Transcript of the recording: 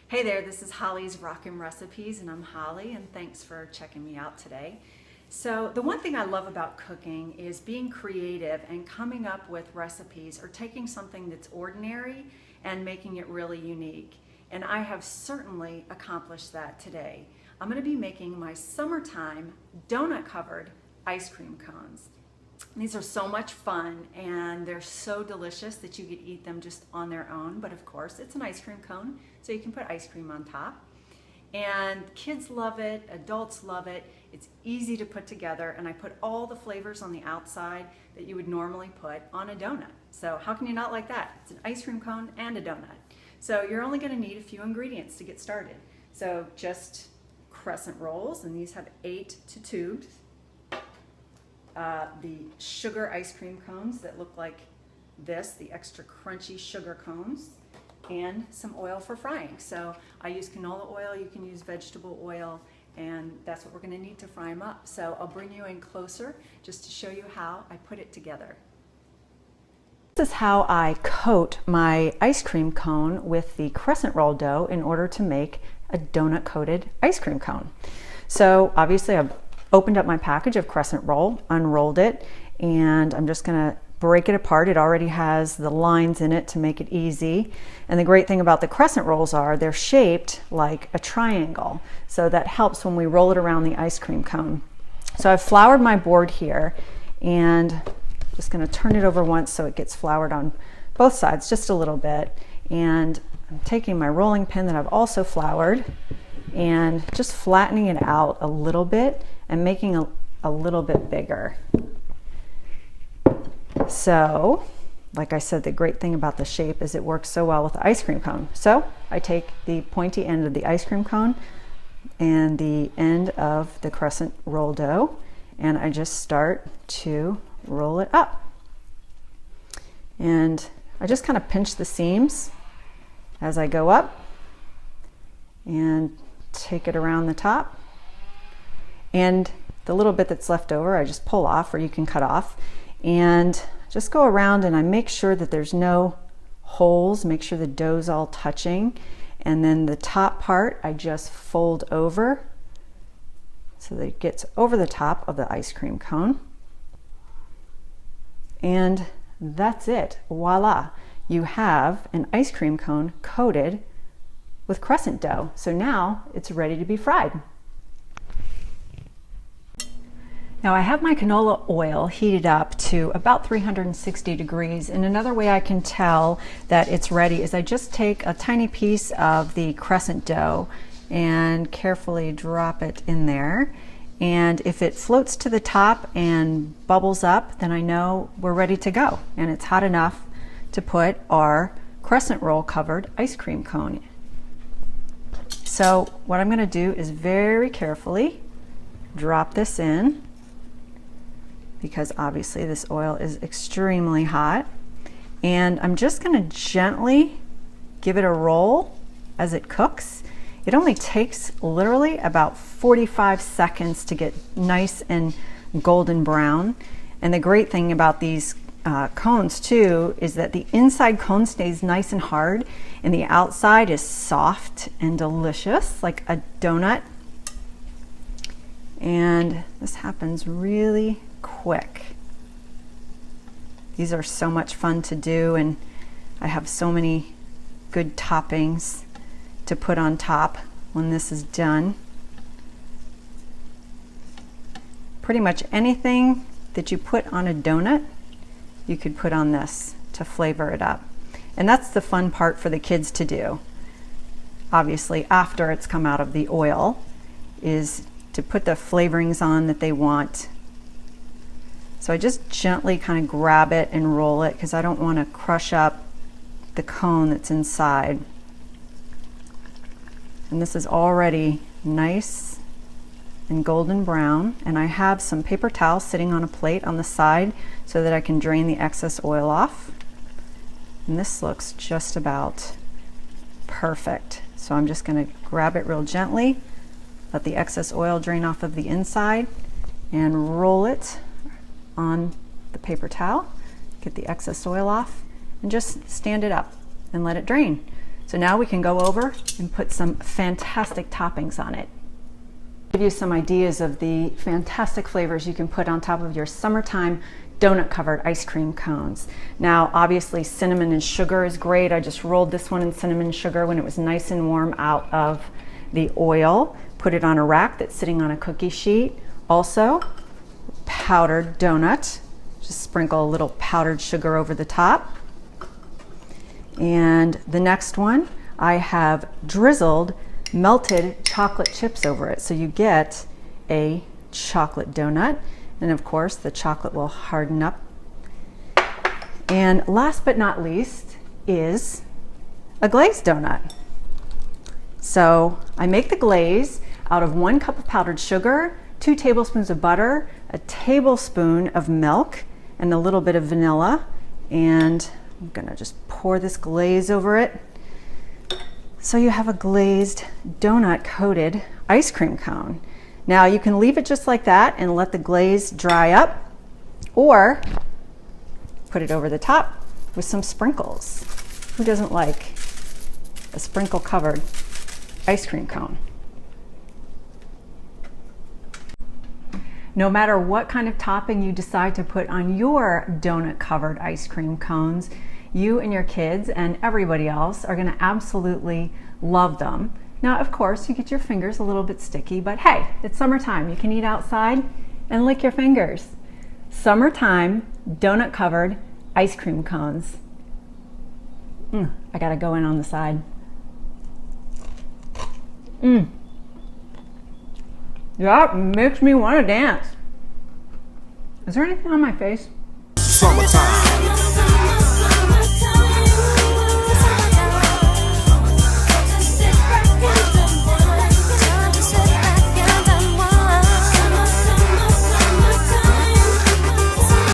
Hey there, this is Holly's Rockin' Recipes, and I'm Holly, and thanks for checking me out today. So the one thing I love about cooking is being creative and coming up with recipes or taking something that's ordinary and making it really unique. And I have certainly accomplished that today. I'm going to be making my summertime donut-covered ice cream cones. These are so much fun and they're so delicious that you could eat them just on their own, but of course it's an ice cream cone, so you can put ice cream on top. And kids love it, adults love it, it's easy to put together, and I put all the flavors on the outside that you would normally put on a donut. So how can you not like that? It's an ice cream cone and a donut. So you're only going to need a few ingredients to get started. So just crescent rolls, and these have 8 tubes. The sugar ice cream cones that look like this, the extra crunchy sugar cones, and some oil for frying. So I use canola oil, you can use vegetable oil, and that's what we're going to need to fry them up. So I'll bring you in closer just to show you how I put it together. This is how I coat my ice cream cone with the crescent roll dough in order to make a donut coated ice cream cone. So obviously I've opened up my package of crescent roll, unrolled it, and I'm just gonna break it apart. It already has the lines in it to make it easy. And the great thing about the crescent rolls are they're shaped like a triangle. So that helps when we roll it around the ice cream cone. So I've floured my board here, and just gonna turn it over once so it gets floured on both sides, just a little bit. And I'm taking my rolling pin that I've also floured and just flattening it out a little bit and making a little bit bigger. So, like I said, the great thing about the shape is it works so well with the ice cream cone. So I take the pointy end of the ice cream cone and the end of the crescent roll dough, and I just start to roll it up. And I just kind of pinch the seams as I go up and take it around the top. And the little bit that's left over, I just pull off, or you can cut off, and just go around, and I make sure that there's no holes, make sure the dough's all touching. And then the top part, I just fold over so that it gets over the top of the ice cream cone. And that's it. Voila. You have an ice cream cone coated with crescent dough. So now it's ready to be fried. Now I have my canola oil heated up to about 360 degrees, and another way I can tell that it's ready is I just take a tiny piece of the crescent dough and carefully drop it in there. And if it floats to the top and bubbles up, then I know we're ready to go, and it's hot enough to put our crescent roll covered ice cream cone. So what I'm going to do is very carefully drop this in, because obviously this oil is extremely hot, and I'm just going to gently give it a roll as it cooks. It only takes literally about 45 seconds to get nice and golden brown. And the great thing about these cones too is that the inside cone stays nice and hard, and the outside is soft and delicious like a donut. And this happens really quick. These are so much fun to do, and I have so many good toppings to put on top when this is done. Pretty much anything that you put on a donut, you could put on this to flavor it up. And that's the fun part for the kids to do. Obviously, after it's come out of the oil, is to put the flavorings on that they want. So I just gently kind of grab it and roll it, because I don't want to crush up the cone that's inside. And this is already nice and golden brown, and I have some paper towel sitting on a plate on the side so that I can drain the excess oil off. And this looks just about perfect. So I'm just going to grab it real gently, let the excess oil drain off of the inside, and roll it on the paper towel, get the excess oil off, and just stand it up and let it drain. So now we can go over and put some fantastic toppings on it. Give you some ideas of the fantastic flavors you can put on top of your summertime donut covered ice cream cones. Now obviously cinnamon and sugar is great. I just rolled this one in cinnamon and sugar when it was nice and warm out of the oil. Put it on a rack that's sitting on a cookie sheet. Also powdered donut. Just sprinkle a little powdered sugar over the top. And the next one, I have drizzled melted chocolate chips over it. So you get a chocolate donut. And of course, the chocolate will harden up. And last but not least is a glazed donut. So I make the glaze out of 1 cup of powdered sugar, 2 tablespoons of butter, a tablespoon of milk, and a little bit of vanilla. And I'm gonna just pour this glaze over it. So you have a glazed donut coated ice cream cone. Now you can leave it just like that and let the glaze dry up, or put it over the top with some sprinkles. Who doesn't like a sprinkle covered ice cream cone? No matter what kind of topping you decide to put on your donut covered ice cream cones, you and your kids and everybody else are gonna absolutely love them. Now, of course, you get your fingers a little bit sticky, but hey, it's summertime. You can eat outside and lick your fingers. Summertime donut covered ice cream cones. I gotta go in on the side. That makes me want to dance. Is there anything on my face? Summertime.